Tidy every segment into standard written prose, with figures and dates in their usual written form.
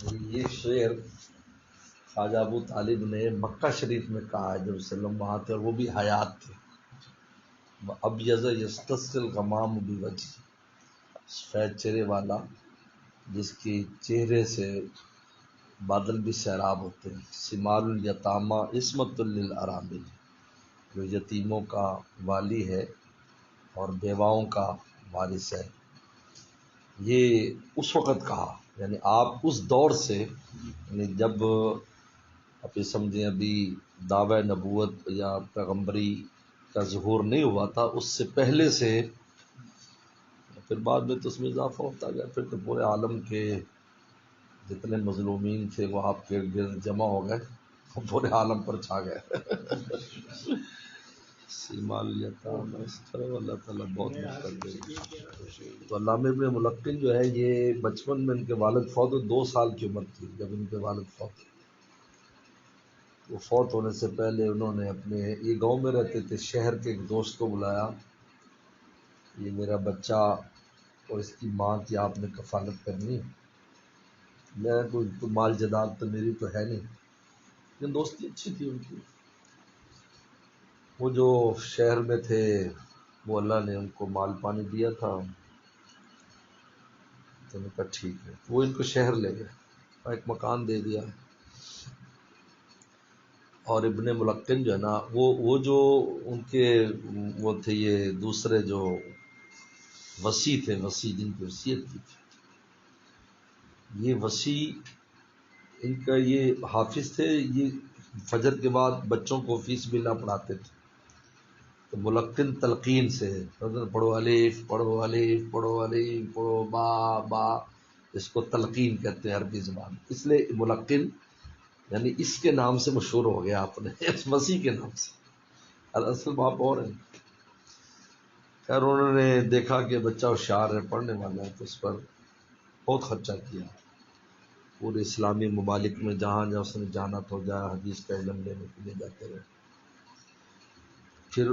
یہ شعر خواجہ ابو طالب نے مکہ شریف میں کہا ہے جب وسلم وہاں تھے اور وہ بھی حیات تھے. اب یستسقل غمام بوجہ، سفید چہرے والا جس کی چہرے سے بادل بھی سیراب ہوتے ہیں. سمال الیتامى عصمۃ للارامل، جو یتیموں کا والی ہے اور بیواؤں کا وارث ہے. یہ اس وقت کہا، یعنی آپ اس دور سے، یعنی جب آپ یہ سمجھیں ابھی دعوی نبوت یا پیغمبری کا ظہور نہیں ہوا تھا، اس سے پہلے سے. پھر بعد میں تو اس میں اضافہ ہوتا گیا، پھر تو پورے عالم کے جتنے مظلومین تھے وہ آپ کے گرد جمع ہو گئے، وہ پورے عالم پر چھا گئے. سیمال الیتام، اس طرح اللہ تعالیٰ بہت مقدر ہے. تو علامہ ابن ملقن جو ہے، یہ بچپن میں ان کے والد فوت ہوئے، 2 سال کی عمر تھی جب ان کے والد فوت ہوئے. وہ فوت ہونے سے پہلے انہوں نے اپنے، یہ گاؤں میں رہتے تھے، شہر کے ایک دوست کو بلایا، یہ میرا بچہ اور اس کی ماں کی آپ نے کفالت کرنی ہے. میں کوئی مال جداد تو میری تو ہے نہیں، لیکن دوستی اچھی تھی ان کی. وہ جو شہر میں تھے وہ اللہ نے ان کو مال پانی دیا تھا، تو انہوں نے کہا ٹھیک ہے. وہ ان کو شہر لے گئے، ایک مکان دے دیا. اور ابن ملقن جو ہے نا، وہ جو ان کے وہ تھے، یہ دوسرے جو وصی تھے، وصی جن کی وصیت کی تھی، یہ وصی ان کا یہ حافظ تھے. یہ فجر کے بعد بچوں کو فی سبیل اللہ پڑھاتے تھے. تو ملقن تلقین سے، پڑھو الف، پڑھو الف، پڑھو الف، پڑھو با با، اس کو تلقین کہتے ہیں عربی زبان. اس لیے ملقن یعنی اس کے نام سے مشہور ہو گیا آپ نے، اس مسیح کے نام سے. اصل باپ اور ہیں. خیر انہوں نے دیکھا کہ بچہ ہوشیار ہے، پڑھنے والا ہے، تو اس پر بہت خرچہ کیا. پورے اسلامی ممالک میں جہاں جہاں اس نے جانا تو جا، حدیث کا علم لینے کے لیے جاتے رہے. پھر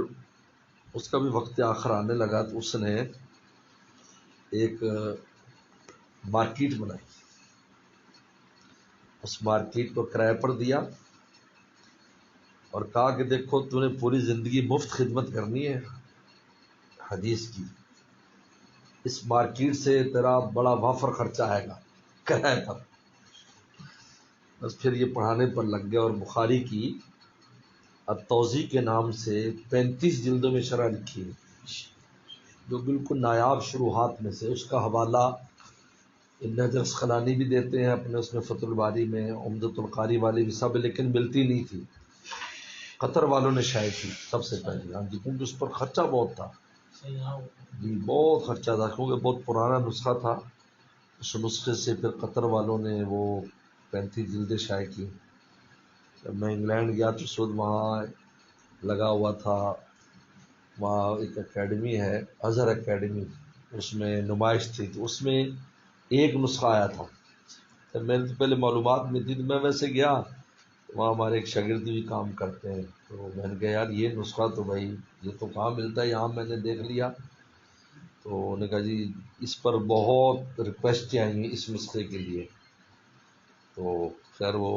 اس کا بھی وقت آخر آنے لگا تو اس نے ایک مارکیٹ بنائی. اس مارکیٹ کو کرائے پر دیا اور کہا کہ دیکھو تو نے پوری زندگی مفت خدمت کرنی ہے حدیث کی، اس مارکیٹ سے تیرا بڑا وافر خرچہ آئے گا کرائے پر. بس پھر یہ پڑھانے پر لگ گیا. اور بخاری کی التوضیح کے نام سے 35 جلدوں میں شرح لکھی ہے، جو بالکل نایاب شروحات میں سے. اس کا حوالہ ابن حجر اسقلانی بھی دیتے ہیں اپنے اس میں فتح الباری میں، عمدۃ القاری والے بھی سب، لیکن ملتی نہیں تھی. قطر والوں نے شائع کی سب سے پہلے. ہاں جی، کیونکہ اس پر خرچہ بہت تھا جی، بہت خرچہ تھا، کیونکہ بہت پرانا نسخہ تھا. اس نسخے سے پھر قطر والوں نے وہ 35 جلدیں شائع کی. جب میں انگلینڈ گیا تو سود وہاں لگا ہوا تھا، وہاں ایک اکیڈمی ہے ازہر اکیڈمی، اس میں نمائش تھی، تو اس میں ایک نسخہ آیا تھا. تو میں نے تو پہلے معلومات میں تھی، تو میں ویسے گیا، وہاں ہمارے ایک شاگرد بھی کام کرتے ہیں، تو میں نے کہا یار یہ نسخہ تو بھائی یہ تو کہاں ملتا ہے، یہاں میں نے دیکھ لیا. تو انہوں نے کہا جی اس پر بہت ریکویسٹ آئی ہیں اس نسخے کے لیے. تو خیر وہ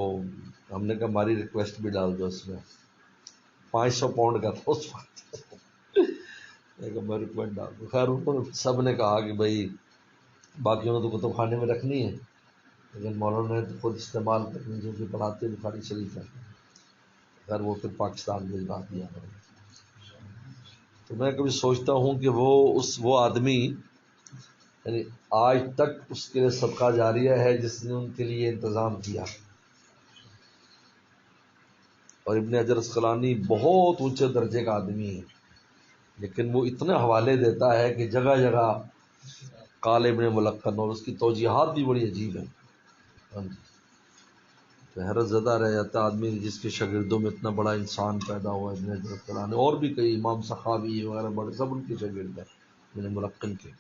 ہم نے کہا ہماری ریکویسٹ بھی ڈال دو اس میں. 500 پاؤنڈ کا تھا اس وقت. میں ریکویسٹ ڈال دوں. خیر انہوں نے سب نے کہا کہ بھائی باقیوں نے تو کتب خانے میں رکھنی ہے، لیکن مولانا نے تو خود استعمال کرنی، جو کہ پڑھاتے بخاری شریف ہے. خیر وہ پھر پاکستان بھیجوا دیا. تو میں کبھی سوچتا ہوں کہ وہ آدمی، یعنی آج تک اس کے لیے صدقہ جاریہ ہے جس نے ان کے لیے انتظام کیا. اور ابن حجر اسقلانی بہت اونچے درجے کا آدمی ہے، لیکن وہ اتنے حوالے دیتا ہے کہ جگہ جگہ قال ابن ملقن، اور اس کی توجیحات بھی بڑی عجیب ہیں. تو حیرت زدہ رہ جاتا آدمی جس کے شاگردوں میں اتنا بڑا انسان پیدا ہوا ابن حجر اسقلانی. اور بھی کئی امام سخاوی وغیرہ بڑے، سب ان کے شاگرد ہیں ابن ملقن کے.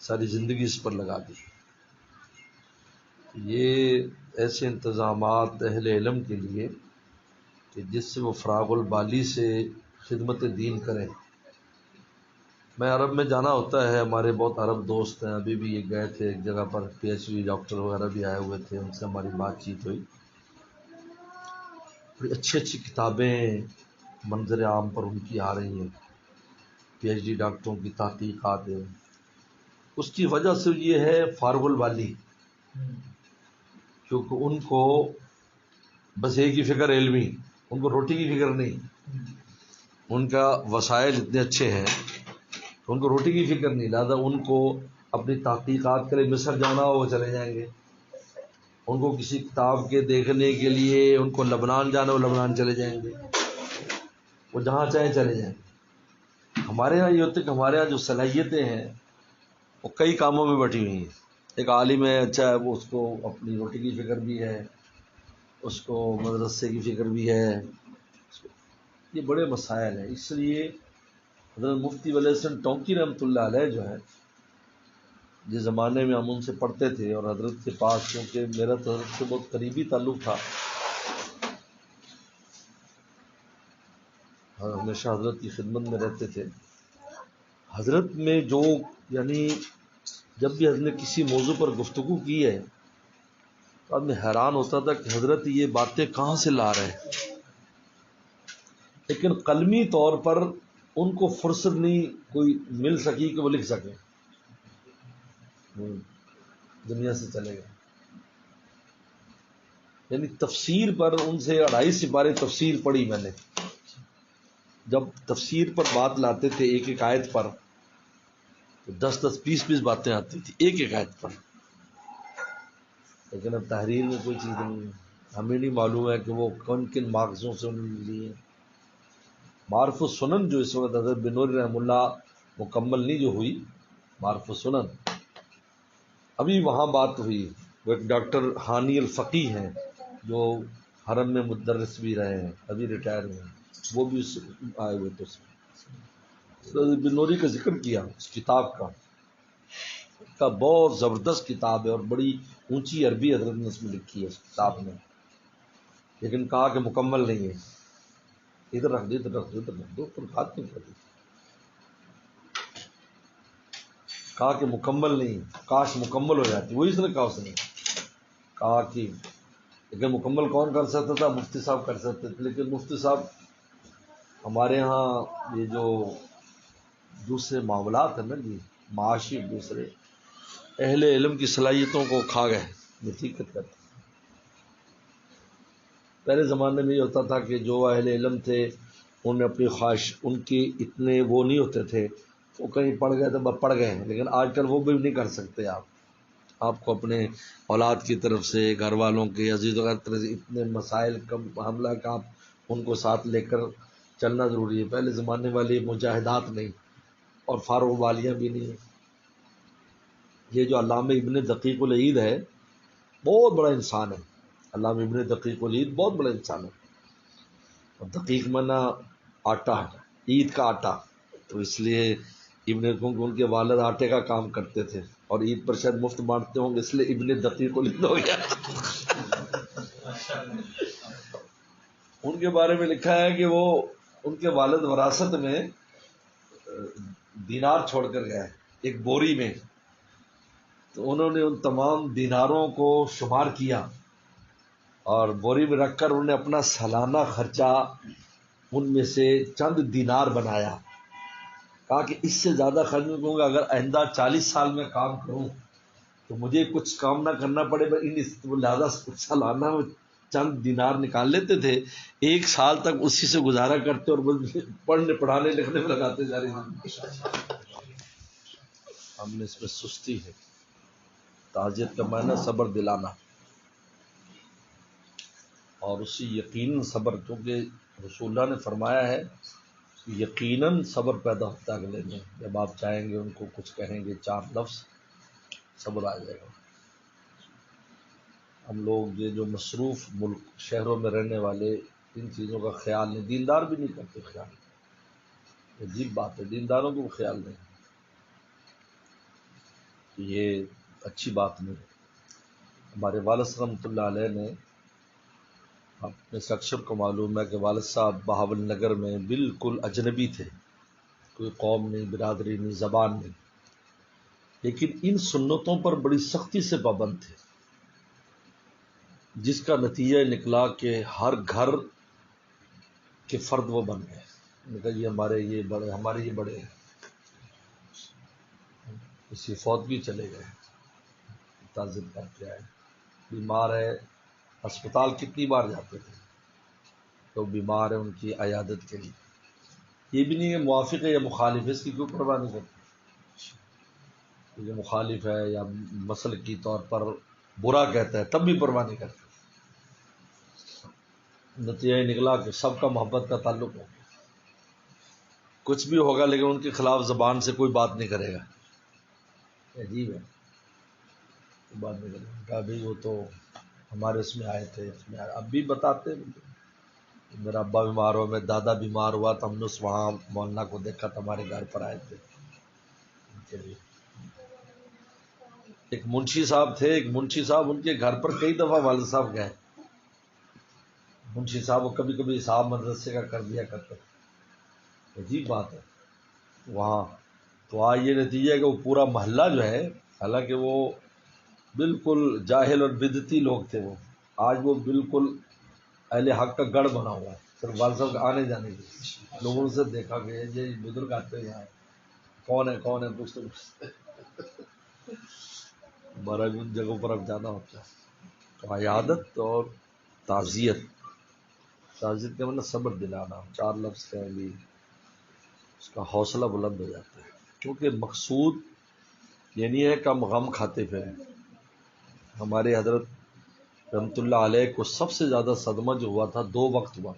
ساری زندگی اس پر لگا دی. یہ ایسے انتظامات اہل علم کے لیے کہ جس سے وہ فراغ البالی سے خدمت دین کریں. میں عرب میں جانا ہوتا ہے، ہمارے بہت عرب دوست ہیں، ابھی بھی یہ گئے تھے ایک جگہ پر، پی ایچ ڈی ڈاکٹر وغیرہ بھی آئے ہوئے تھے، ان سے ہماری بات چیت ہوئی. بڑی اچھی اچھی کتابیں منظر عام پر ان کی آ رہی ہیں، پی ایچ ڈی ڈاکٹروں کی تحقیقات ہیں. اس کی وجہ سے یہ ہے فارغ الوالی، کیونکہ ان کو بس ایک ہی فکر علمی، ان کو روٹی کی فکر نہیں. ان کا وسائل اتنے اچھے ہیں ان کو روٹی کی فکر نہیں، لہٰذا ان کو اپنی تحقیقات کرے مصر جانا ہو وہ چلے جائیں گے، ان کو کسی کتاب کے دیکھنے کے لیے ان کو لبنان جانا ہو لبنان چلے جائیں گے، وہ جہاں چاہیں چلے جائیں گے. ہمارے یہاں یہ ہوتا ہے کہ ہمارے یہاں جو صلاحیتیں ہیں وہ کئی کاموں میں بٹی ہوئی ہیں. ایک عالم ہے، اچھا ہے، وہ اس کو اپنی روٹی کی فکر بھی ہے، اس کو مدرسے کی فکر بھی ہے. یہ بڑے مسائل ہیں. اس لیے حضرت مفتی ولی حسن ٹونکی رحمۃ اللہ علیہ جو ہے، جس زمانے میں ہم ان سے پڑھتے تھے اور حضرت کے پاس کیونکہ میرا تو حضرت سے بہت قریبی تعلق تھا، ہمیشہ حضرت کی خدمت میں رہتے تھے. حضرت میں جو یعنی جب بھی حضرت نے کسی موضوع پر گفتگو کی ہے تو آدمی حیران ہوتا تھا کہ حضرت یہ باتیں کہاں سے لا رہے ہیں، لیکن قلمی طور پر ان کو فرصت نہیں کوئی مل سکی کہ وہ لکھ سکیں. دنیا سے چلے گئے. یعنی تفسیر پر ان سے 2.5 سپارے تفسیر پڑھی میں نے. جب تفسیر پر بات لاتے تھے ایک ایک آیت پر تو 10 20 باتیں آتی تھی ایک ایک آیت پر. لیکن اب تحریر میں کوئی چیز نہیں ہے، ہمیں نہیں معلوم ہے کہ وہ کن کن ماغزوں سے انہوں نے لی ہے. معرف السنن جو اس وقت حضرت بنوری رحم اللہ مکمل نہیں جو ہوئی، معرف السنن ابھی وہاں بات ہوئی. وہ ایک ڈاکٹر ہانی الفقی ہیں جو حرم میں مدرس بھی رہے ہیں، ابھی ریٹائر ہوئے ہیں، وہ بھی آئے ہوئے تھے. حضرت بنوری کا ذکر کیا اس کتاب کا بہت زبردست کتاب ہے اور بڑی اونچی عربی حضرت نے اس میں لکھی ہے اس کتاب میں، لیکن کہا کہ مکمل نہیں ہے. ادھر رکھ دو ادھر رکھ دو ادھر رکھ دو، پر بات نہیں کر دی. کہا کہ مکمل نہیں، کاش مکمل ہو جاتی. وہی اس نے کہا، اس نے کہا کہ لیکن مکمل کون کر سکتا تھا؟ مفتی صاحب کر سکتے تھے. لیکن مفتی صاحب ہمارے ہاں یہ جو دوسرے معاملات ہیں نا جی، معاشی دوسرے، اہل علم کی صلاحیتوں کو کھا گئے. یہ حقیقت کرتے. پہلے زمانے میں یہ ہوتا تھا کہ جو اہل علم تھے انہوں نے اپنی خواہش، ان کی اتنے وہ نہیں ہوتے تھے، وہ کہیں پڑھ گئے تو پڑھ گئے. لیکن آج کل وہ بھی نہیں کر سکتے. آپ کو اپنے اولاد کی طرف سے، گھر والوں کے، عزیز وغیرہ طرف سے اتنے مسائل کم حملہ کا آپ ان کو ساتھ لے کر چلنا ضروری ہے. پہلے زمانے والی مجاہدات نہیں اور فاروق والیاں بھی نہیں. یہ جو علامہ ابن دقیق العید ہے بہت بڑا انسان ہے. علامہ ابن دقیق العید بہت بڑا انسان ہے. اور دقیق منا آٹا، عید کا آٹا، تو اس لیے ابن کو ان کے والد آٹے کا کام کرتے تھے اور عید پر شاید مفت بانٹتے ہوں گے، اس لیے ابن دقیق العید ہو گیا. ان کے بارے میں لکھا ہے کہ وہ ان کے والد وراثت میں دینار چھوڑ کر گئے ایک بوری میں، تو انہوں نے ان تمام دیناروں کو شمار کیا اور بوری میں رکھ کر انہوں نے اپنا سالانہ خرچہ ان میں سے چند دینار بنایا. کہا کہ اس سے زیادہ خرچ نہیں کروں گا، اگر آئندہ 40 سال میں کام کروں تو مجھے کچھ کام نہ کرنا پڑے. لہٰذا سالانہ چند دینار نکال لیتے تھے، 1 سال تک اسی سے گزارا کرتے اور پڑھنے پڑھانے لکھنے میں لگاتے جا رہے ہیں. ہم نے اس میں سستی ہے. تعزیت کا معنی صبر دلانا، اور اسی یقیناً صبر، کیونکہ رسول اللہ نے فرمایا ہے یقیناً صبر پیدا ہوتا ہے اگلے میں. جب آپ چاہیں گے ان کو کچھ کہیں گے 4 لفظ، صبر آ جائے گا. ہم لوگ یہ جو مصروف ملک شہروں میں رہنے والے ان چیزوں کا خیال نہیں، دیندار بھی نہیں کرتے خیال. عجیب بات ہے، دینداروں کو خیال نہیں. یہ اچھی بات نہیں. ہمارے والد رحمۃ اللہ علیہ نے، اپنے اکثر کو معلوم ہے کہ والد صاحب بہاول نگر میں بالکل اجنبی تھے، کوئی قوم نہیں، برادری نہیں، زبان نہیں، لیکن ان سنتوں پر بڑی سختی سے پابند تھے، جس کا نتیجہ نکلا کہ ہر گھر کے فرد وہ بن گئے. نے کہا یہ ہمارے یہ بڑے، ہمارے یہ بڑے ہیں. کسی فوت بھی چلے گئے، تعزیت کر کے آئے. بیمار ہے، اسپتال کتنی بار جاتے تھے، تو بیمار ہے ان کی عیادت کے لیے. یہ بھی نہیں ہے موافق ہے یا مخالف ہے، اس کی کوئی پرواہ نہیں کرتے. یہ مخالف ہے یا مسلک کی طور پر برا کہتا ہے تب بھی پرواہ نہیں کرتے. نتیجہ یہ نکلا کہ سب کا محبت کا تعلق ہو. کچھ بھی ہوگا لیکن ان کے خلاف زبان سے کوئی بات نہیں کرے گا. عجیب ہے، بات نہیں کرے گا. کہا بھائی وہ تو ہمارے اس میں آئے تھے، اس میں آئے. اب بھی بتاتے میرا ابا بیمار ہوا، میرا دادا بیمار ہوا تو ہم نے وہاں مولانا کو دیکھا تو ہمارے گھر پر آئے تھے. ایک منشی صاحب تھے، ایک منشی صاحب ان کے گھر پر کئی دفعہ والد صاحب گئے. منشی صاحب وہ کبھی کبھی صاحب مدرسے کا کر دیا کرتے. عجیب بات ہے وہاں. تو آج یہ نتیجہ ہے کہ وہ پورا محلہ جو ہے، حالانکہ وہ بالکل جاہل اور بدعتی لوگ تھے، وہ آج وہ بالکل اہل حق کا گڑھ بنا ہوا ہے. صرف والد صاحب کے آنے جانے کے لوگوں سے دیکھا گیا یہ بزرگ آتے ہیں یہاں، کون ہے کون ہے پوچھتے ہمارا بھی ان جگہوں پر اب جانا ہوتا ہے. تو عیادت اور تعزیت کا مطلب صبر دلانا، چار لفظ کہیں گی اس کا حوصلہ بلند ہو جاتا ہے. کیونکہ مقصود یہ نہیں ہے کہ ہم غم کھاتے پھریں. ہمارے حضرت رحمت اللہ علیہ کو سب سے زیادہ صدمہ جو ہوا تھا 2 وقت ہوا.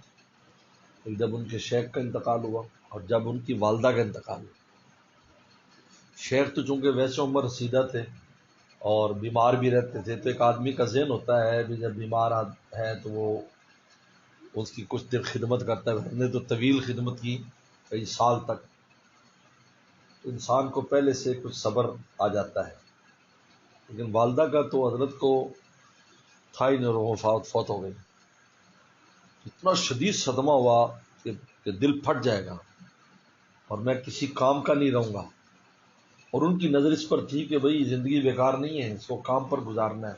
ایک جب ان کے شیخ کا انتقال ہوا اور جب ان کی والدہ کا انتقال ہوا. شیخ تو چونکہ ویسے عمر رسیدہ تھے اور بیمار بھی رہتے تھے، تو ایک آدمی کا ذہن ہوتا ہے کہ جب بیمار ہے تو وہ اس کی کچھ دیر خدمت کرتا ہے. ہم نے تو طویل خدمت کی کئی سال تک. انسان کو پہلے سے کچھ صبر آ جاتا ہے. لیکن والدہ کا تو حضرت کو تھا ہی نہیں، فوت ہو گئی. اتنا شدید صدمہ ہوا کہ دل پھٹ جائے گا اور میں کسی کام کا نہیں رہوں گا. اور ان کی نظر اس پر تھی کہ بھئی زندگی بیکار نہیں ہے، اس کو کام پر گزارنا ہے.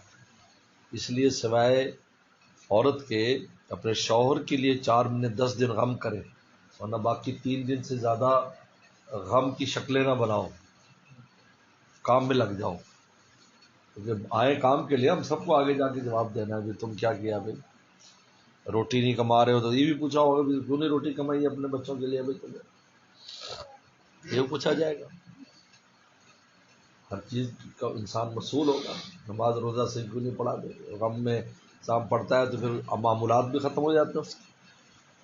اس لیے سوائے عورت کے اپنے شوہر کے لیے 4 مہینے 10 دن غم کرے، ورنہ باقی 3 دن سے زیادہ غم کی شکلیں نہ بناؤ، کام میں لگ جاؤ. کیونکہ آئے کام کے لیے، ہم سب کو آگے جا کے جواب دینا ہے کہ تم کیا کیا بھائی، روٹی نہیں کما رہے ہو تو یہ بھی پوچھا ہوگا کہ کیوں نہیں روٹی کمائی اپنے بچوں کے لیے بھائی تمہیں، یہ پوچھا جائے گا. ہر چیز کا انسان مسئول ہوگا. نماز روزہ سے کیوں نہیں پڑھا دے، غم میں انسان پڑھتا ہے تو پھر معمولات بھی ختم ہو جاتے ہیں اس کے.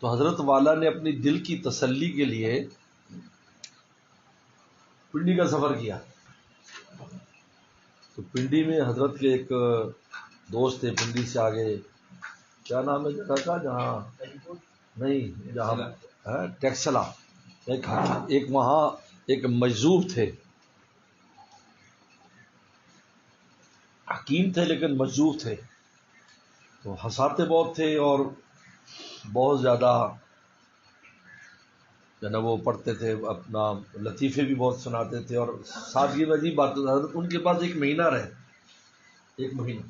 تو حضرت والا نے اپنی دل کی تسلی کے لیے پنڈی کا سفر کیا. تو پنڈی میں حضرت کے ایک دوست تھے، پنڈی سے آگے کیا نام ہے جگہ کا، جہاں نہیں جہاں ٹیکسلا، ایک وہاں ایک مجذوب تھے، حکیم تھے لیکن مجذوب تھے. تو ہنساتے بہت تھے اور بہت زیادہ جو نا وہ پڑھتے تھے، اپنا لطیفے بھی بہت سناتے تھے. اور سادگی میں عجیب بات حضرت ان کے پاس 1 مہینہ رہے، 1 مہینہ.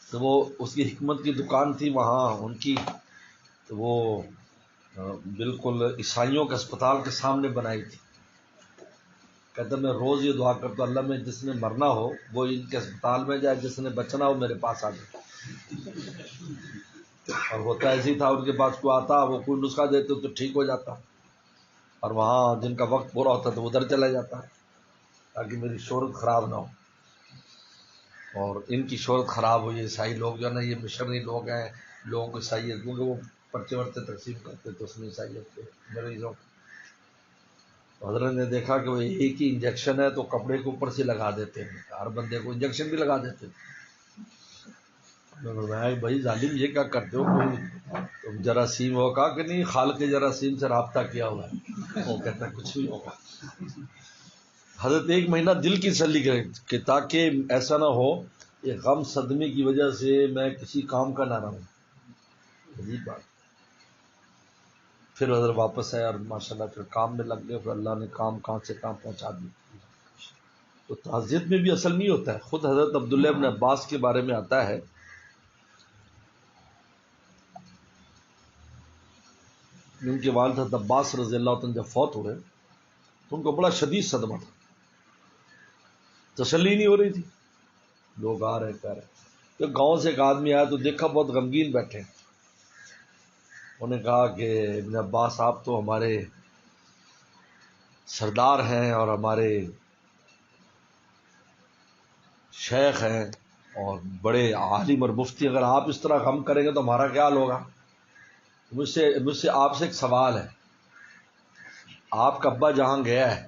تو وہ اس کی حکمت کی دکان تھی وہاں ان کی، تو وہ بالکل عیسائیوں کے اسپتال کے سامنے بنائی تھی. کہتا میں روز یہ دعا کرتا ہوں اللہ میں جس نے مرنا ہو وہ ان کے اسپتال میں جائے، جس نے بچنا ہو میرے پاس آ جائے. اور ہوتا ایسے ہی تھا، ان کے پاس کوئی آتا وہ کوئی نسخہ دیتے تو ٹھیک ہو جاتا، اور وہاں جن کا وقت پورا ہوتا تو ادھر چلا جاتا تاکہ میری شہرت خراب نہ ہو. اور ان کی شہرت خراب ہوئی. عیسائی لوگ جو ہے نا یہ مشرنی لوگ ہیں، لوگوں کو عیسائیت، کیونکہ وہ پرچے ورچے تقسیم کرتے تو اس میں عیسائیت کے مریضوں. حضرت نے دیکھا کہ وہ ایک ہی انجیکشن ہے تو کپڑے کے اوپر سے لگا دیتے ہیں، ہر بندے کو انجیکشن بھی لگا دیتے ہیں. بھائی ظالم یہ کیا کرتے ہو، کوئی تم جراثیم ہو؟ کہا کہ نہیں، خالق جراثیم سے رابطہ کیا ہوا ہے. وہ کہتا ہے کچھ بھی ہوگا. حضرت 1 مہینہ دل کی تسلی کرے کہ تاکہ ایسا نہ ہو کہ غم صدمے کی وجہ سے میں کسی کام کا نہ رہوں. عجیب بات. پھر ادھر واپس آئے اور ماشاءاللہ پھر کام میں لگ گئے، پھر اللہ نے کام کہاں سے کام پہنچا دیا۔ تو تعزیت میں بھی اصل نہیں ہوتا ہے۔ خود حضرت عبداللہ ابن عباس کے بارے میں آتا ہے ان کے والد حضرت عباس رضی اللہ عنہ جب فوت ہوئے تو ان کو بڑا شدید صدمہ تھا، تسلی نہیں ہو رہی تھی۔ لوگ آ رہے کہہ رہے، تو گاؤں سے ایک آدمی آیا تو دیکھا بہت غمگین بیٹھے، انہوں نے کہا کہ ابن عباس آپ تو ہمارے سردار ہیں اور ہمارے شیخ ہیں اور بڑے عالم اور مفتی، اگر آپ اس طرح غم کریں گے تو ہمارا کیا حال ہوگا؟ مجھ سے آپ سے ایک سوال ہے، آپ کا ابا جہاں گیا ہے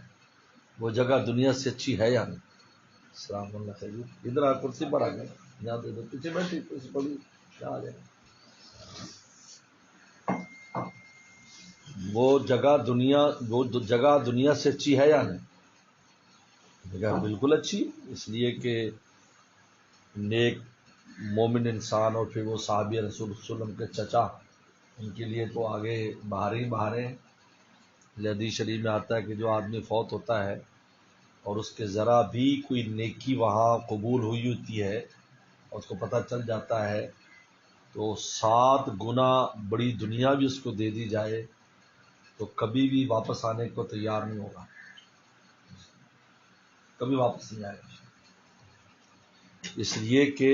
وہ جگہ دنیا سے اچھی ہے یا نہیں؟ السلام علیکم، ادھر آ کرسی پر آ گئے، یہاں تو ادھر پیچھے بیٹھی کرسی پڑی، کیا آ جائے؟ وہ جگہ دنیا سے اچھی ہے یا نہیں؟ جگہ بالکل اچھی، اس لیے کہ نیک مومن انسان اور پھر وہ صحابی رسول صلی اللہ علیہ وسلم کے چچا، ان کے لیے تو آگے باہر ہی باہر ہیں۔ حدیث شریف میں آتا ہے کہ جو آدمی فوت ہوتا ہے اور اس کے ذرا بھی کوئی نیکی وہاں قبول ہوئی ہوتی ہے اور اس کو پتہ چل جاتا ہے تو 7 گنا بڑی دنیا بھی اس کو دے دی جائے تو کبھی بھی واپس آنے کو تیار نہیں ہوگا، کبھی واپس نہیں آئے گا۔ اس لیے کہ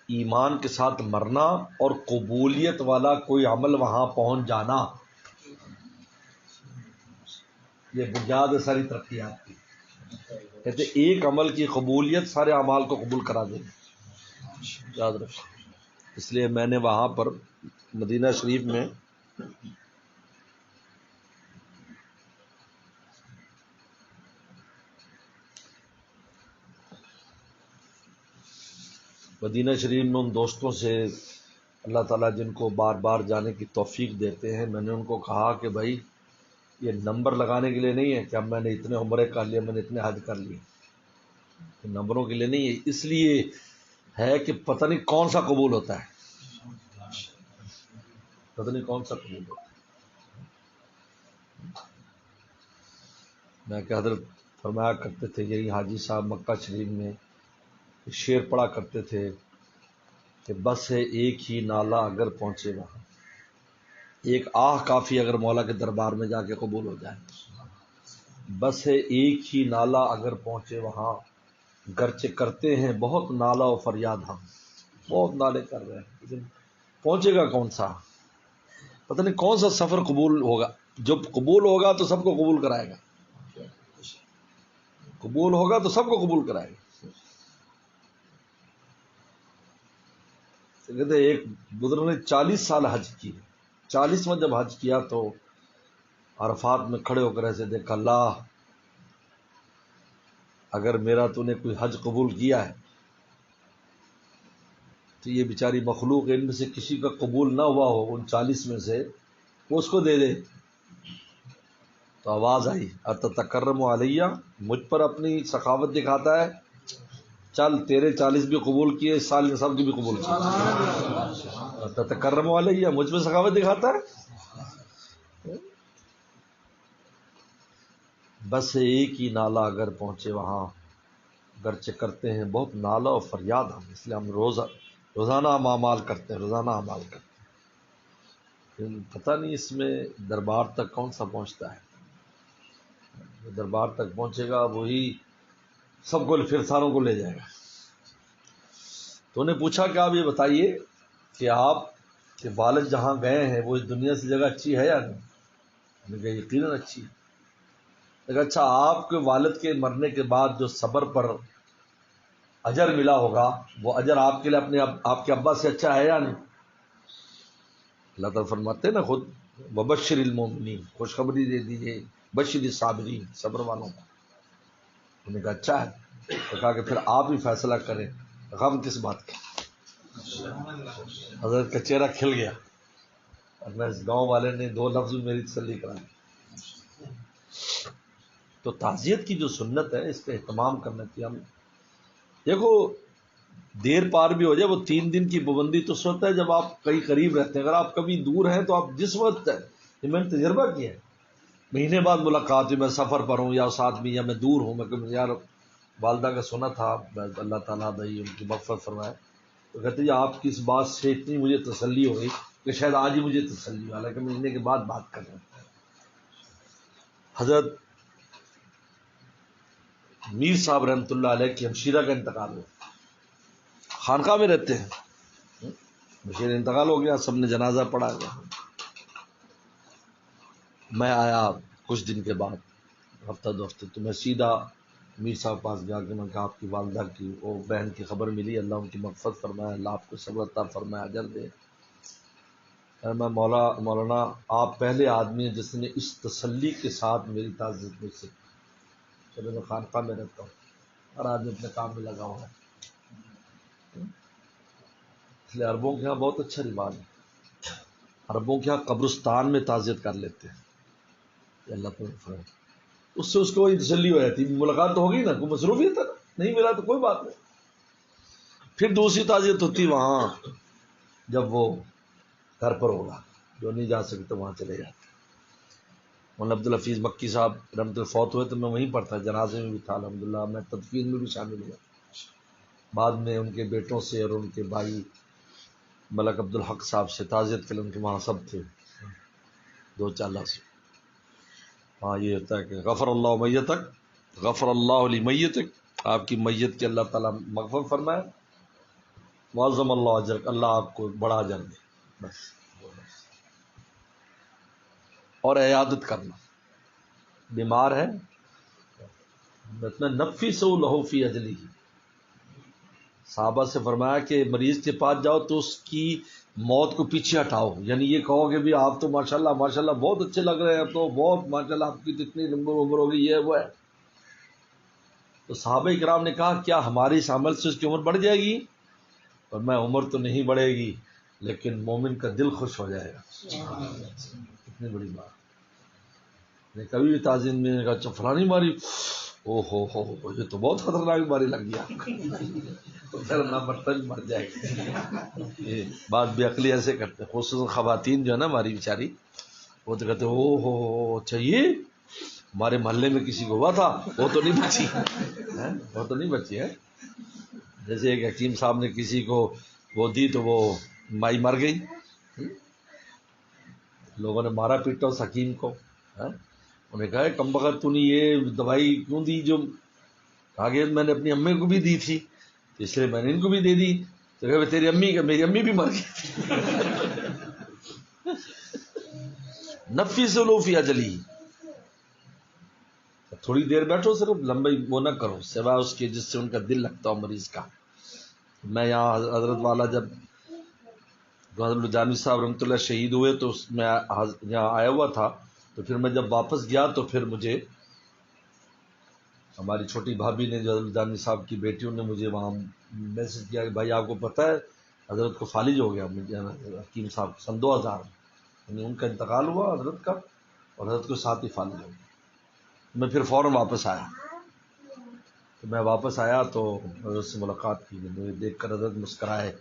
ایمان کے ساتھ مرنا اور قبولیت والا کوئی عمل وہاں پہنچ جانا، یہ بنیاد ہے ساری ترقیات کی۔ کہتے ایک عمل کی قبولیت سارے اعمال کو قبول کرا دے گی، یاد رکھیں۔ اس لیے میں نے وہاں پر مدینہ شریف میں ان دوستوں سے اللہ تعالیٰ جن کو بار بار جانے کی توفیق دیتے ہیں، میں نے ان کو کہا کہ بھائی یہ نمبر لگانے کے لیے نہیں ہے کہ اب میں نے اتنے عمرے کر لیے، میں نے اتنے حج کر لیے، نمبروں کے لیے نہیں ہے، اس لیے ہے کہ پتہ نہیں کون سا قبول ہوتا ہے، پتہ نہیں کون سا قبول ہوتا ہے۔ میں کہ حضرت فرمایا کرتے تھے، یہی حاجی صاحب مکہ شریف میں شعر پڑا کرتے تھے کہ بس ہے ایک ہی نالہ اگر پہنچے وہاں، ایک آہ کافی اگر مولا کے دربار میں جا کے قبول ہو جائے، بس ہے ایک ہی نالہ اگر پہنچے وہاں، گرچہ کرتے ہیں بہت نالہ و فریاد، ہم بہت نالے کر رہے ہیں لیکن پہنچے گا کون سا؟ پتہ نہیں کون سا سفر قبول ہوگا۔ جب قبول ہوگا تو سب کو قبول کرائے گا، قبول ہوگا تو سب کو قبول کرائے گا۔ کہتے ایک بزرگ نے 40 سال حج کی، 40واں جب حج کیا تو عرفات میں کھڑے ہو کر ایسے دیکھا، اللہ اگر میرا تو نے کوئی حج قبول کیا ہے تو یہ بیچاری مخلوق ان میں سے کسی کا قبول نہ ہوا ہو ان 40 میں سے، وہ اس کو دے دے۔ تو آواز آئی، اتتکرم علیہ، مجھ پر اپنی سخاوت دکھاتا ہے، چل تیرے 40 بھی قبول کیے، اس سال نے سب کی بھی قبول کی، اتتکرم علیہ، مجھ پہ سخاوت دکھاتا ہے۔ بس ایک ہی نالہ اگر پہنچے وہاں، گرچہ کرتے ہیں بہت نالہ و فریاد ہم، اس لیے ہم روزانہ ہم اعمال کرتے ہیں، روزانہ اعمال کرتے ہیں۔ پتہ نہیں اس میں دربار تک کون سا پہنچتا ہے، دربار تک پہنچے گا وہی سب کو پھر ساروں کو لے جائے گا۔ تو انہیں پوچھا کہ آپ یہ بتائیے کہ آپ کے والد جہاں گئے ہیں وہ اس دنیا سے جگہ اچھی ہے یا نہیں؟ میں نے کہا یقیناً اچھی ہے۔ لیکن اچھا آپ کے والد کے مرنے کے بعد جو صبر پر اجر ملا ہوگا وہ اجر آپ کے لیے اپنے آپ کے ابا سے اچھا ہے یا نہیں؟ اللہ تعالیٰ فرماتے ہیں نا خود، وبشر المؤمنین، خوشخبری دے دیجیے، بشر الصابرین، صبر والوں کو۔ انہوں نے کہا اچھا ہے، تو کہا کہ پھر آپ ہی فیصلہ کریں، غم کس بات کا؟ حضرت کا چہرہ کھل گیا اور میں اس گاؤں والے نے 2 لفظ میں میری تسلی کرائی۔ تو تعزیت کی جو سنت ہے اس کا اہتمام کرنا چاہیے۔ ہم دیکھو دیر پار بھی ہو جائے، وہ 3 دن کی پابندی تو اس وقت ہے جب آپ کئی قریب رہتے ہیں، اگر آپ کبھی دور ہیں تو آپ جس وقت یہ میں نے تجربہ کیا ہے. مہینے بعد ملاقات ہوئی، میں سفر پر ہوں یا ساتھ میں یا میں دور ہوں، میں کہ یار والدہ کا سنا تھا، اللہ تعالیٰ بھائی ان کی مغفرت فرمائے. تو کہتے ہیں آپ کی اس بات سے اتنی مجھے تسلی ہو گئی کہ شاید آج ہی مجھے تسلی ہوا، حالانکہ مہینے کے بعد بات کر رہا ہوں. حضرت میر صاحب رحمۃ اللہ علیہ کی ہمشیرہ کا انتقال ہوا، خانقاہ میں رہتے ہیں، بشیر انتقال ہو گیا، سب نے جنازہ پڑھا گیا. میں آیا کچھ دن کے بعد، ہفتہ دو ہفتے، تو میں سیدھا میر صاحب پاس گیا کہ میں کہا آپ کی والدہ کی وہ بہن کی خبر ملی، اللہ ان کی مغفرت فرمائے، اللہ آپ کو صبر عطا فرمائے، اجر دے. میں مولانا آپ پہلے آدمی ہیں جس نے اس تسلی کے ساتھ میری تعزیت مجھ سے، چلو میں خانقاہ میں رہتا ہوں، ہر آدمی اپنے کام میں لگا ہوا ہے. اس لیے عربوں کے یہاں بہت اچھا رواج ہے، عربوں کے یہاں قبرستان میں تعزیت کر لیتے ہیں کہ اللہ کو فرمائے. اس سے اس کو وہی تسلی ہو جاتی، ملاقات تو ہو گئی نا، کوئی مصروفیت ہے نا، نہیں ملا تو کوئی بات نہیں. پھر دوسری تعزیت ہوتی وہاں جب وہ گھر پر ہوگا، جو نہیں جا سکتے وہاں چلے جاتے. مولانا عبدالحفیظ مکی صاحب رحمۃ اللہ فوت ہوئے تو میں وہیں پر تھا، جنازے میں بھی تھا الحمدللہ، میں تدفین میں بھی شامل ہوا. بعد میں ان کے بیٹوں سے اور ان کے بھائی ملک عبدالحق صاحب سے تعزیت کے لیے ان کے وہاں سب تھے، 2-4 سے. ہاں یہ ہوتا ہے کہ غفر اللہ میتک، غفر اللہ علی میتک، آپ کی میت کے اللہ تعالیٰ مغفرت فرمائے، معظم اللہ اجرک، اللہ آپ کو بڑا اجر دے. بس. اور عیادت کرنا، بیمار ہے نفی سو لہو فی اجلی، صحابہ سے فرمایا کہ مریض کے پاس جاؤ تو اس کی موت کو پیچھے ہٹاؤ، یعنی یہ کہو کہ بھی آپ تو ماشاءاللہ بہت اچھے لگ رہے ہیں، تو بہت ماشاءاللہ آپ کی اتنی عمر ہوگی، یہ وہ ہے. تو صحابہ کرام نے کہا کیا ہماری اس عمل سے اس کی عمر بڑھ جائے گی؟ اور میں عمر تو نہیں بڑھے گی لیکن مومن کا دل خوش ہو جائے گا. اتنی بڑی بات نے کبھی بھی تعظیم میں نے کہا اچھا فلانی ماری، او ہو یہ تو بہت خطرناک بیماری لگ گیا، پھر نہ مرتا بھی مر جائے گا. یہ بات بے عقلی ایسے کرتے، خصوصاً خواتین جو ہے نا ہماری بیچاری، وہ تو کہتے او ہو اچھا یہ ہمارے محلے میں کسی کو ہوا تھا، وہ تو نہیں بچی، وہ تو نہیں بچی ہے. جیسے ایک حکیم صاحب نے کسی کو وہ دی تو وہ مائی مر گئی، لوگوں نے مارا پیٹا اس حکیم کو. انہوں نے کہا کم بخت تو نے یہ دوائی کیوں دی؟ جو کہا کہ میں نے اپنی امی کو بھی دی تھی تو اس لیے میں نے ان کو بھی دے دی. تو کہ تیری امی کا، میری امی بھی مر گئی تھی. نفی سے لوفی اجلی، تھوڑی دیر بیٹھو، صرف لمبی وہ نہ کرو سوائے اس کے جس سے ان کا دل لگتا ہو مریض کا. میں یہاں حضرت والا جب حضرت جانوی صاحب رحمۃ اللہ شہید ہوئے تو میں یہاں آیا ہوا تھا، تو پھر میں جب واپس گیا تو پھر مجھے ہماری چھوٹی بھابھی نے جو حضرت جانوی صاحب کی بیٹیوں نے مجھے وہاں میسج کیا کہ بھائی آپ کو پتہ ہے حضرت کو فالج ہو گیا، حکیم صاحب سن 2000 یعنی ان کا انتقال ہوا حضرت کا، اور حضرت کو ساتھ ہی فالج ہو گیا. میں پھر فوراً واپس آیا، تو میں واپس آیا تو حضرت سے ملاقات کی، مجھے دیکھ کر حضرت مسکرائے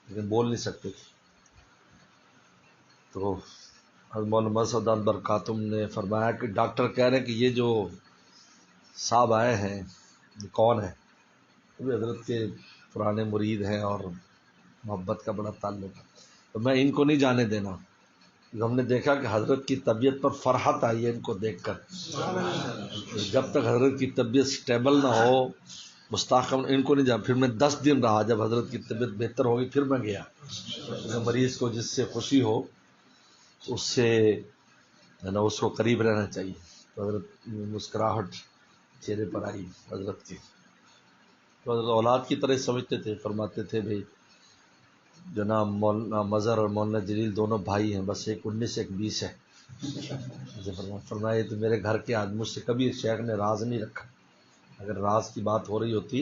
لیکن بول نہیں سکتے تھے. تو حضرت مولانا مسعود برکاتم نے فرمایا کہ ڈاکٹر کہہ رہے ہیں کہ یہ جو صاحب آئے ہیں یہ کون ہے؟ وہ حضرت کے پرانے مرید ہیں اور محبت کا بڑا تعلق ہے، تو میں ان کو نہیں جانے دینا. ہم نے دیکھا کہ حضرت کی طبیعت پر فرحت آئی ہے ان کو دیکھ کر، جب تک حضرت کی طبیعت سٹیبل نہ ہو مستحکم ان کو نہیں جانا. پھر میں 10 دن رہا، جب حضرت کی طبیعت بہتر ہوگی پھر میں گیا. مریض کو جس سے خوشی ہو اس سے ہے نا اس کو قریب رہنا چاہیے. تو حضرت مسکراہٹ چہرے پر آئی حضرت کی، تو حضرت اولاد کی طرح سمجھتے تھے، فرماتے تھے بھائی جناب مولانا مظہر اور مولانا جلیل دونوں بھائی ہیں، بس ایک 19 ایک 20 ہے. فرمایا تو میرے گھر کے آدمی، مجھ سے کبھی شیخ نے راز نہیں رکھا، اگر راز کی بات ہو رہی ہوتی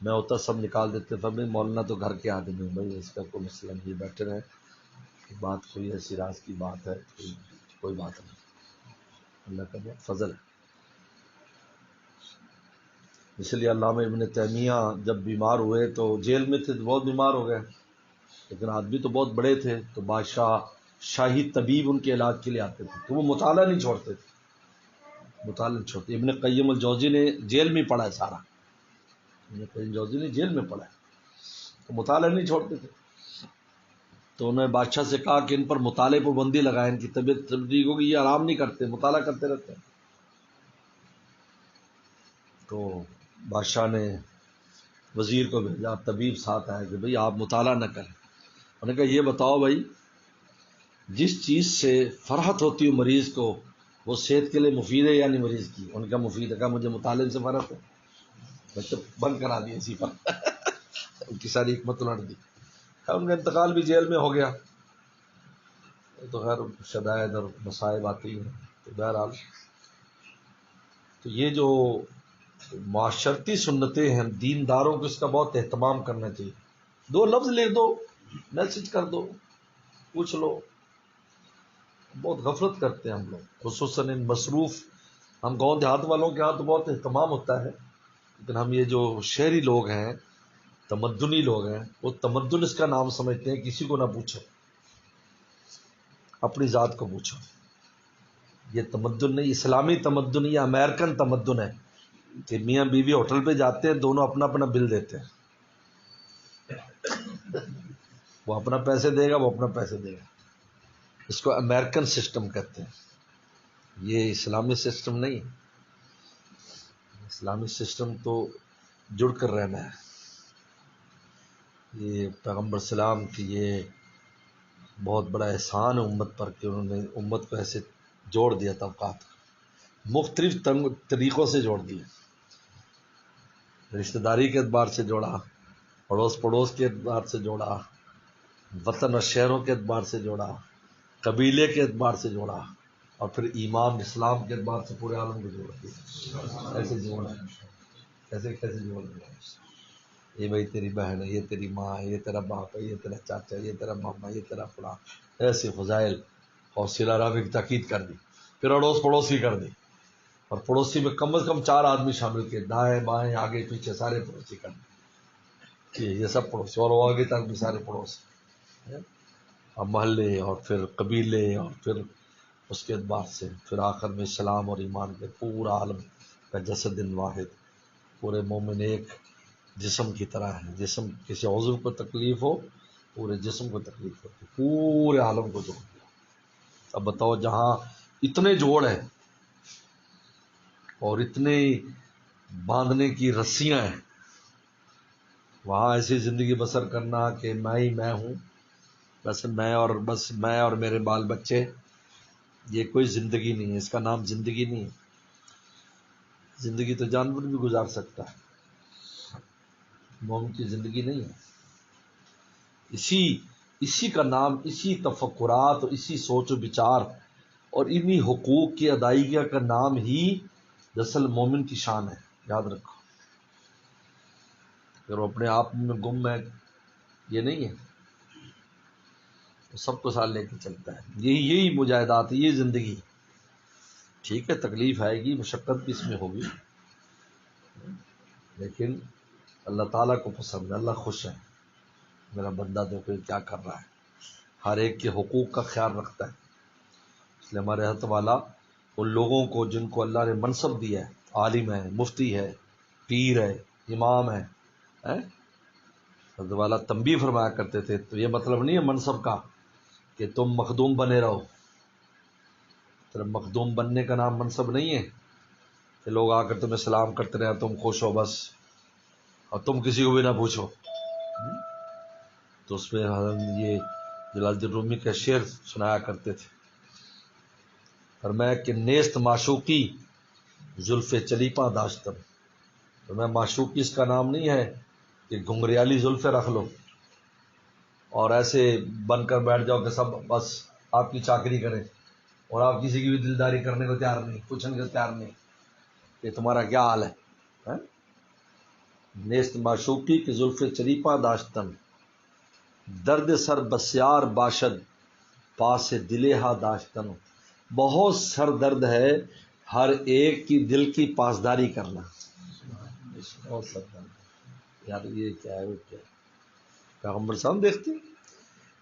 میں ہوتا سب نکال دیتے تھا. بھائی مولانا تو گھر کے آدمی ہیں، بھائی اس کا کوئی مسئلہ نہیں، بیٹھے رہے، بات کوئی ایسی راز کی بات ہے کوئی بات نہیں، اللہ کا بہت فضل ہے. اس لیے علامہ ابن تیمیہ جب بیمار ہوئے تو جیل میں تھے، تو بہت بیمار ہو گئے، لیکن آدمی تو بہت بڑے تھے. تو بادشاہ شاہی طبیب ان کے علاج کے لیے آتے تھے، تو وہ مطالعہ نہیں چھوڑتے تھے، مطالعہ نہیں چھوڑتے۔ ابن قیم الجوزی نے جیل میں پڑھا ہے سارا، ابن قیم الجوزی نے جیل میں پڑھا ہے، تو مطالعہ نہیں چھوڑتے تھے۔ تو انہوں نے بادشاہ سے کہا کہ ان پر مطالعے پر بندی لگائیں، ان کی طبیعت ٹھیک ہوگی، یہ آرام نہیں کرتے، مطالعہ کرتے رہتے ہیں۔ تو بادشاہ نے وزیر کو بھیجا، طبیب ساتھ آئے کہ بھئی آپ مطالعہ نہ کریں۔ انہوں نے کہا یہ بتاؤ بھائی، جس چیز سے فرحت ہوتی ہے مریض کو وہ صحت کے لیے مفید ہے یا نہیں مریض کی؟ ان کا مفید ہے۔ کہا مجھے مطالعے سے فرحت ہے، میں تو بند کرا دیا اسی پر ان کی ساری حکمت الٹ دی۔ ان کا انتقال بھی جیل میں ہو گیا۔ تو خیر شدائد اور مصائب آتی ہیں، تو بہرحال تو یہ جو معاشرتی سنتیں ہیں، دینداروں کو اس کا بہت اہتمام کرنا چاہیے۔ دو لفظ لکھ دو، میسج کر دو، پوچھ لو۔ بہت غفلت کرتے ہیں ہم لوگ، خصوصاً ان مصروف، ہم گاؤں دیہات والوں کے ہاں تو بہت اہتمام ہوتا ہے، لیکن ہم یہ جو شہری لوگ ہیں، تمدنی لوگ ہیں، وہ تمدن اس کا نام سمجھتے ہیں کسی کو نہ پوچھو، اپنی ذات کو پوچھو۔ یہ تمدن نہیں، اسلامی تمدن، یہ امریکن تمدن ہے کہ میاں بیوی ہوٹل پہ جاتے ہیں، دونوں اپنا اپنا بل دیتے ہیں، وہ اپنا پیسے دے گا، وہ اپنا پیسے دے گا۔ اس کو امریکن سسٹم کہتے ہیں، یہ اسلامی سسٹم نہیں۔ اسلامی سسٹم تو جڑ کر رہنا ہے۔ یہ پیغمبر سلام کی یہ بہت بڑا احسان ہے امت پر کہ انہوں نے امت کو ایسے جوڑ دیا، طبقات مختلف طریقوں سے جوڑ دیا، رشتہ داری کے اعتبار سے جوڑا، پڑوس کے اعتبار سے جوڑا، وطن اور شہروں کے اعتبار سے جوڑا، قبیلے کے اعتبار سے جوڑا، اور پھر ایمان اسلام کے اعتبار سے پورے عالم کو جوڑ دیا۔ ایسے جوڑا، کیسے جوڑ دیا؟ یہ بھائی تیری بہن ہے، یہ تیری ماں ہے، یہ تیرا باپ ہے، یہ تیرا چاچا، یہ تیرا ماما، یہ تیرا فلاں، ایسے فضائل اور صلہ رحمی کی تاکید کر دی۔ پھر اڑوس پڑوسی کر دی، اور پڑوسی میں کم از کم 4 آدمی شامل کیے، دائیں بائیں آگے پیچھے سارے پڑوسی کر دی، یہ سب پڑوسی، اور وہ آگے تک بھی سارے پڑوسی، اور محلے، اور پھر قبیلے، اور پھر اس کے اعتبار سے پھر آخر میں اسلام اور ایمان کے پورا عالم کا جسد واحد، پورے مومن ایک جسم کی طرح ہے۔ جسم کسی عضو کو تکلیف ہو، پورے جسم کو تکلیف ہوتی، پورے عالم کو جوڑ دیا۔ اب بتاؤ، جہاں اتنے جوڑ ہیں اور اتنے باندھنے کی رسیاں ہیں، وہاں ایسی زندگی بسر کرنا کہ میں ہی میں ہوں، بس میں اور میرے بال بچے، یہ کوئی زندگی نہیں ہے، اس کا نام زندگی نہیں ہے۔ زندگی تو جانور بھی گزار سکتا ہے، مومن کی زندگی نہیں ہے۔ اسی کا نام، اسی تفکرات اور اسی سوچ و بچار اور انہی حقوق کی ادائیگی کا نام ہی دراصل مومن کی شان ہے، یاد رکھو۔ اگر وہ اپنے آپ میں گم ہے، یہ نہیں ہے، تو سب کو ساتھ لے کے چلتا ہے۔ یہی مجاہدات، یہ زندگی ٹھیک ہے، تکلیف آئے گی، مشقت بھی اس میں ہوگی، لیکن اللہ تعالیٰ کو پسند ہے، اللہ خوش ہے، میرا بندہ دیکھو یہ کیا کر رہا ہے، ہر ایک کے حقوق کا خیال رکھتا ہے۔ اس لیے ہمارے حضرت والا ان لوگوں کو جن کو اللہ نے منصب دیا ہے، عالم ہے، مفتی ہے، پیر ہے، امام ہے، حضرت والا تنبیہ فرمایا کرتے تھے، تو یہ مطلب نہیں ہے منصب کا کہ تم مخدوم بنے رہو، صرف مخدوم بننے کا نام منصب نہیں ہے کہ لوگ آ کر تمہیں سلام کرتے رہے، تم خوش ہو بس، اور تم کسی کو بھی نہ پوچھو۔ تو اس میں یہ جلال الدین رومی کا شعر سنایا کرتے تھے، فرمایا کہ نیست معشوقی زلف چلیپا داشتم، تو میں معشوقی اس کا نام نہیں ہے کہ گھنگریالی زلفیں رکھ لو اور ایسے بن کر بیٹھ جاؤ کہ سب بس آپ کی چاکری کریں اور آپ کسی کی بھی دلداری کرنے کو تیار نہیں، پوچھنے کو تیار نہیں کہ تمہارا کیا حال ہے۔ نیست معشوقی کہ زلف چلیپا داشتم، درد سر بسیار باشد پاس دلہا داشتن، بہت سر درد ہے ہر ایک کی دل کی پاسداری کرنا، بہت سر درد ہے یار، یہ کیا ہے وہ کیا ہے؟ پیغمبر صاحب دیکھتے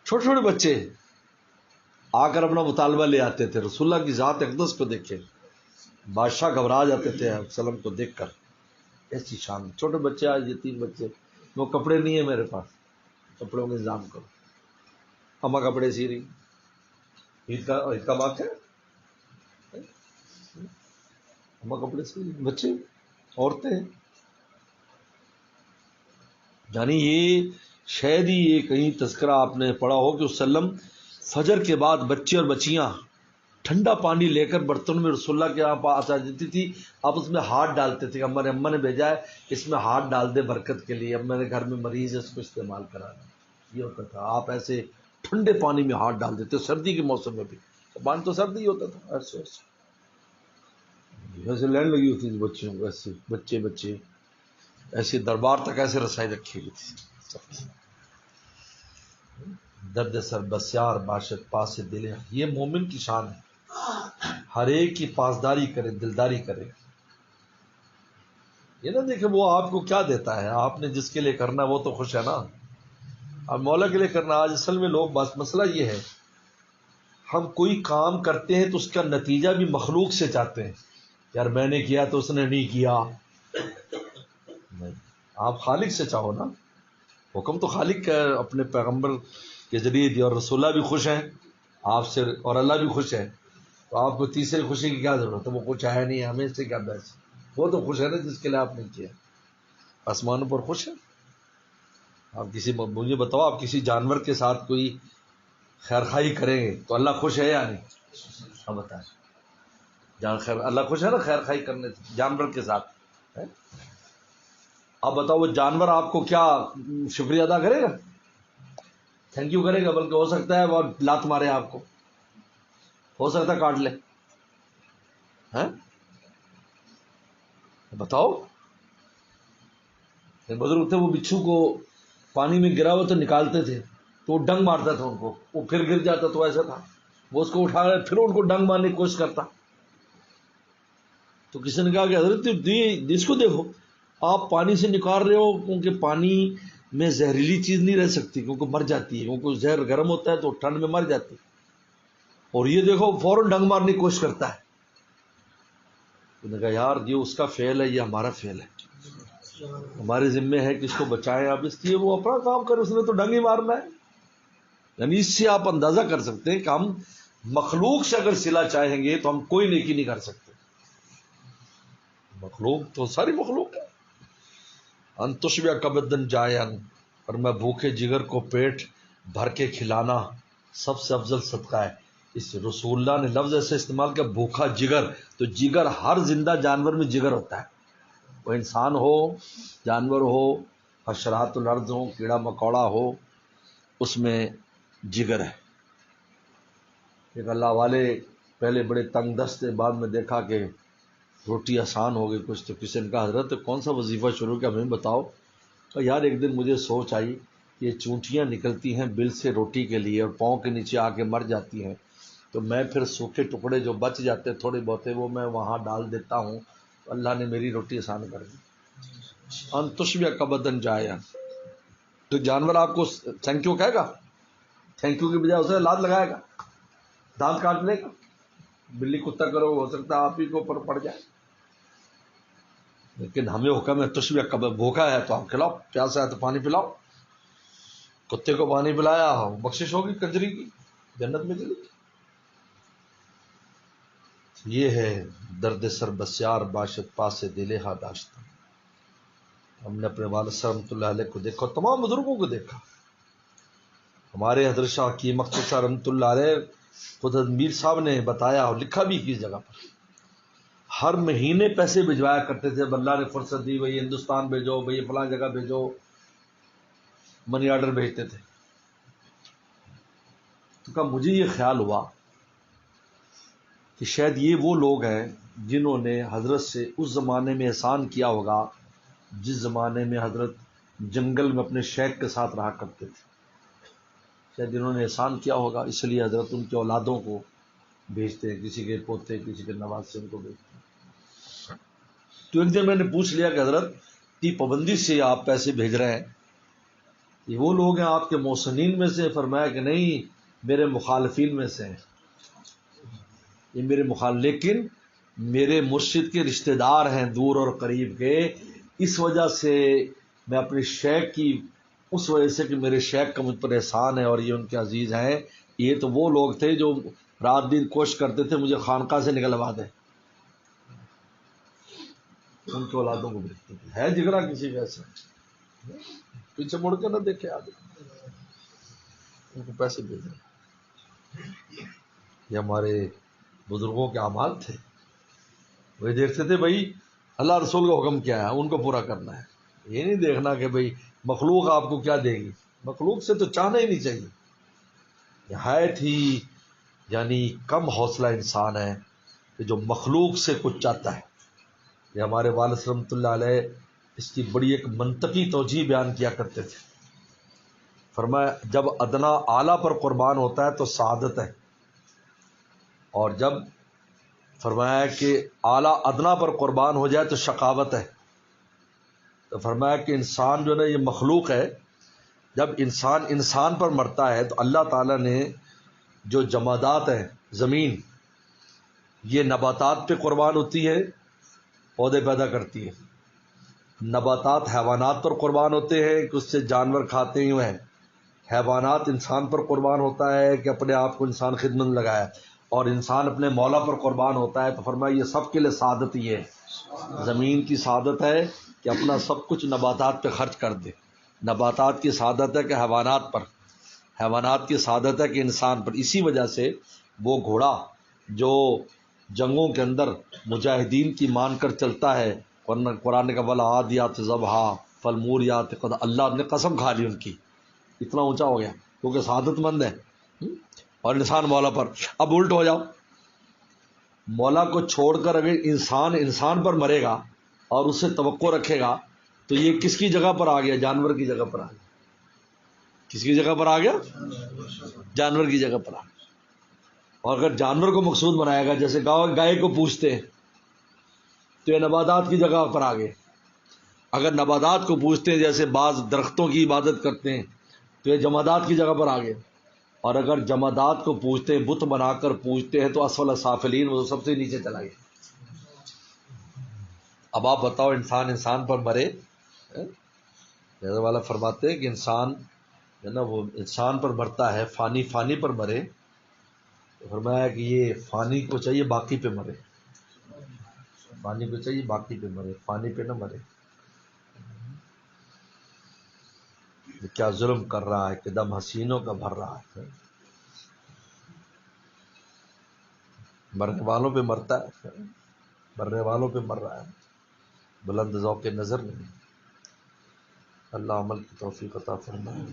چھوٹے چھوٹے بچے آ کر اپنا مطالبہ لے آتے تھے. رسول اللہ کی ذات اقدس کو دیکھے, بادشاہ گھبرا جاتے تھے وسلم کو دیکھ کر. ایسی شان. چھوٹے بچے, آج یتیم بچے, وہ کپڑے نہیں ہیں میرے پاس, کپڑوں کا انتظام کرو. اماں کپڑے سی رہی. عید کا واقع ہے, اماں کپڑے سی رہی, بچے, عورتیں. یعنی یہ شاید ہی یہ کہیں تذکرہ آپ نے پڑھا ہو کہ وسلم فجر کے بعد بچے اور بچیاں ٹھنڈا پانی لے کر برتن میں رسول اللہ کے یہاں پاس آ جاتی تھی. آپ اس میں ہاتھ ڈالتے تھے کہ اماں نے بھیجا ہے اس میں ہاتھ ڈال دے برکت کے لیے, اب میرے گھر میں مریض ہے اس کو استعمال کرانا. یہ ہوتا تھا. آپ ایسے ٹھنڈے پانی میں ہاتھ ڈال دیتے, سردی کے موسم میں بھی. پانی تو سردی ہوتا تھا. ایسے ایسے لائن لگی ہوتی تھی بچیوں کو, ایسے بچے ایسے دربار تک ایسے رسائی رکھی ہوئی تھی. درد سر بسیار باشد پاس دل, یہ مومن کی شان ہے. ہر ایک کی پاسداری کرے, دلداری کرے. یہ نہ دیکھے وہ آپ کو کیا دیتا ہے, آپ نے جس کے لیے کرنا وہ تو خوش ہے نا. اب مولا کے لیے کرنا. آج اصل میں لوگ بس مسئلہ یہ ہے, ہم کوئی کام کرتے ہیں تو اس کا نتیجہ بھی مخلوق سے چاہتے ہیں. یار میں نے کیا تو اس نے نہیں کیا. نہیں, آپ خالق سے چاہو نا. حکم تو خالق کا اپنے پیغمبر کے ذریعے دیا, اور رسول اللہ بھی خوش ہیں آپ سے اور اللہ بھی خوش ہے. تو آپ کو تیسری خوشی کی کیا ضرورت ہے؟ وہ کچھ ہے نہیں, ہمیں اس سے کیا بحث. وہ تو خوش ہے نا جس کے لیے آپ نے کیا. آسمانوں پر خوش ہے. آپ مجھے بتاؤ, آپ کسی جانور کے ساتھ کوئی خیر خائی کریں گے تو اللہ خوش ہے یا نہیں؟ اب بتائیں. اللہ خوش ہے نا خیر خائی کرنے سے جانور کے ساتھ. اب بتاؤ وہ جانور آپ کو کیا شکریہ ادا کرے گا؟ تھینک یو کرے گا؟ بلکہ ہو سکتا ہے وہ لات مارے آپ کو, ہو سکتا ہے کاٹ لے. بتاؤ. ایک بزرگ تھے, وہ بچھو کو پانی میں گرا ہوا تو نکالتے تھے تو وہ ڈنگ مارتا تھا ان کو, وہ پھر گر جاتا تو ایسا تھا. وہ اس کو اٹھا پھر ان کو ڈنگ مارنے کی کوشش کرتا. تو کسی نے کہا کہ حضرت اس کو دیکھو, آپ پانی سے نکال رہے ہو کیونکہ پانی میں زہریلی چیز نہیں رہ سکتی, کیونکہ مر جاتی ہے, کیونکہ زہر گرم ہوتا ہے تو ٹھنڈ میں مر جاتی ہے. اور یہ دیکھو فوراً ڈنگ مارنے کی کوشش کرتا ہے. انہوں نے کہا یار یہ اس کا فعل ہے, یہ ہمارا فعل ہے. ہمارے ذمے ہے کہ اس کو بچائیں. اب اس لیے وہ اپنا کام کرے, اس نے تو ڈنگ ہی مارنا ہے. یعنی اس سے آپ اندازہ کر سکتے ہیں کہ ہم مخلوق سے اگر صلہ چاہیں گے تو ہم کوئی نیکی نہیں کر سکتے. مخلوق تو ساری مخلوق ہے. انتشبہ کبدن جائن, اور میں بھوکے جگر کو پیٹ بھر کے کھلانا سب سے افضل صدقہ ہے. اس رسول اللہ نے لفظ ایسے استعمال کیا, بھوکا جگر. تو جگر ہر زندہ جانور میں جگر ہوتا ہے, وہ انسان ہو, جانور ہو, حشرات الارض ہو, کیڑا مکوڑا ہو, اس میں جگر ہے. ایک اللہ والے پہلے بڑے تنگ دست تھے, بعد میں دیکھا کہ روٹی آسان ہو گئی کچھ, تو کسی نے کہا حضرت کون سا وظیفہ شروع کیا, ہمیں بتاؤ. تو یار ایک دن مجھے سوچ آئی کہ یہ چونٹیاں نکلتی ہیں بل سے روٹی کے لیے اور پاؤں کے نیچے آ کے مر جاتی ہیں, تو میں پھر سوکھے ٹکڑے جو بچ جاتے ہیں تھوڑے بہتے وہ میں وہاں ڈال دیتا ہوں, تو اللہ نے میری روٹی آسان کر دی. انتشبہ کبدن جائن. تو جانور آپ کو تھینک یو کہے گا؟ تھینک یو کی بجائے اسے لات لگائے گا, دانت کاٹ لے گا. بلی کتا کرو, ہو سکتا ہے آپ ہی کے اوپر پڑ جائے. لیکن ہمیں حکم ہے تشبیہ کب بھوکا ہے تو آپ کھلاؤ, پیاسا ہے تو پانی پلاؤ. کتے کو پانی پلایا بخشش ہوگی کنجری کی, جنت میں چلی. یہ ہے درد سر بسیار باشد پاس دل ہا داشتہ. ہم نے اپنے والد صاحب رحمۃ اللہ علیہ کو دیکھا, تمام بزرگوں کو دیکھا. ہمارے حضرت شاہ حکیم مختصر صاحب رحمۃ اللہ علیہ خود میر صاحب نے بتایا اور لکھا بھی کس جگہ پر, ہر مہینے پیسے بھجوایا کرتے تھے. اب اللہ نے فرصت دی, بھائی ہندوستان بھیجو, بھائی فلاں جگہ بھیجو, منی آرڈر بھیجتے تھے. تو کہا مجھے یہ خیال ہوا کہ شاید یہ وہ لوگ ہیں جنہوں نے حضرت سے اس زمانے میں احسان کیا ہوگا جس زمانے میں حضرت جنگل میں اپنے شیخ کے ساتھ رہا کرتے تھے. شاید انہوں نے احسان کیا ہوگا, اس لیے حضرت ان کے اولادوں کو بھیجتے ہیں, کسی کے پوتے کسی کے نواز سے ان کو بھیجتے ہیں. تو ایک دن میں نے پوچھ لیا کہ حضرت تی پابندی سے آپ پیسے بھیج رہے ہیں, یہ وہ لوگ ہیں آپ کے محسنین میں سے؟ فرمایا کہ نہیں, میرے مخالفین میں سے ہیں. یہ میرے مخالف، لیکن میرے مرشد کے رشتہ دار ہیں دور اور قریب کے، اس وجہ سے میں اپنے شیخ کی، اس وجہ سے کہ میرے شیخ کا مجھ پر احسان ہے اور یہ ان کے عزیز ہیں، یہ تو وہ لوگ تھے جو رات دن کوشش کرتے تھے مجھے خانقاہ سے نکلوا دیں، ان کی اولادوں کو بھیجتے تھے۔ ہے جگرا کسی کا ایسا؟ پیچھے مڑ کے نہ دیکھے آدمی، ان کو پیسے بھیج رہے۔ یہ ہمارے بزرگوں کے اعمال تھے، وہ دیکھتے تھے بھائی اللہ رسول کا حکم کیا ہے، ان کو پورا کرنا ہے، یہ نہیں دیکھنا کہ بھائی مخلوق آپ کو کیا دے گی، مخلوق سے تو چاہنا ہی نہیں چاہیے۔ نہایت ہی یعنی کم حوصلہ انسان ہے کہ جو مخلوق سے کچھ چاہتا ہے۔ یہ ہمارے والد رحمۃ اللہ علیہ اس کی بڑی ایک منطقی توجیہ بیان کیا کرتے تھے، فرمایا جب ادنا اعلیٰ پر قربان ہوتا ہے تو سعادت ہے، اور جب فرمایا کہ اعلیٰ ادنا پر قربان ہو جائے تو شقاوت ہے۔ تو فرمایا کہ انسان جو ہے نا یہ مخلوق ہے، جب انسان انسان پر مرتا ہے تو اللہ تعالیٰ نے جو جمادات ہیں، زمین یہ نباتات پہ قربان ہوتی ہے، پودے پیدا کرتی ہے، نباتات حیوانات پر قربان ہوتے ہیں کہ اس سے جانور کھاتے ہی ہیں، حیوانات انسان پر قربان ہوتا ہے کہ اپنے آپ کو انسان خدمت میں لگایا، اور انسان اپنے مولا پر قربان ہوتا ہے۔ تو فرمایا یہ سب کے لیے سعادت ہی ہے، زمین کی سعادت ہے کہ اپنا سب کچھ نباتات پہ خرچ کر دے، نباتات کی سعادت ہے کہ حیوانات پر، حیوانات کی سعادت ہے کہ انسان پر۔ اسی وجہ سے وہ گھوڑا جو جنگوں کے اندر مجاہدین کی مان کر چلتا ہے، قرآن کا والعادیات ضبحا فالموریات قدحا، اللہ نے قسم کھا لی ان کی، اتنا اونچا ہو گیا کیونکہ سعادت مند ہے، اور انسان مولا پر۔ اب الٹ ہو جاؤ، مولا کو چھوڑ کر اگر انسان انسان پر مرے گا اور اس سے توقع رکھے گا تو یہ کس کی جگہ پر آ گیا؟ جانور کی جگہ پر آ گیا۔ کس کی جگہ پر آ گیا؟ جانور کی جگہ پر آ گیا۔ اور اگر جانور کو مقصود بنائے گا، جیسے گائے کو پوجتے ہیں تو یہ نباتات کی جگہ پر آ گئے، اگر نباتات کو پوجتے ہیں جیسے بعض درختوں کی عبادت کرتے ہیں تو یہ جمادات کی جگہ پر آ گئے، اور اگر جمادات کو پوجتے ہیں، بت بنا کر پوجتے ہیں تو اسفل سافلین، وہ سب سے نیچے چلا گیا۔ اب آپ بتاؤ انسان انسان پر مرے، حضرت والا فرماتے ہیں کہ انسان ہے نا وہ انسان پر مرتا ہے، فانی فانی پر مرے، تو فرمایا کہ یہ فانی کو چاہیے باقی پہ مرے، فانی کو چاہیے باقی پہ مرے، فانی پہ نہ مرے۔ کیا ظلم کر رہا ہے کہ دم حسینوں کا بھر رہا ہے، مرنے والوں پہ مرتا ہے، مرنے والوں پہ مر رہا ہے، بلند ذوق نظر نہیں۔ اللہ عمل کی توفیق عطا فرمائے۔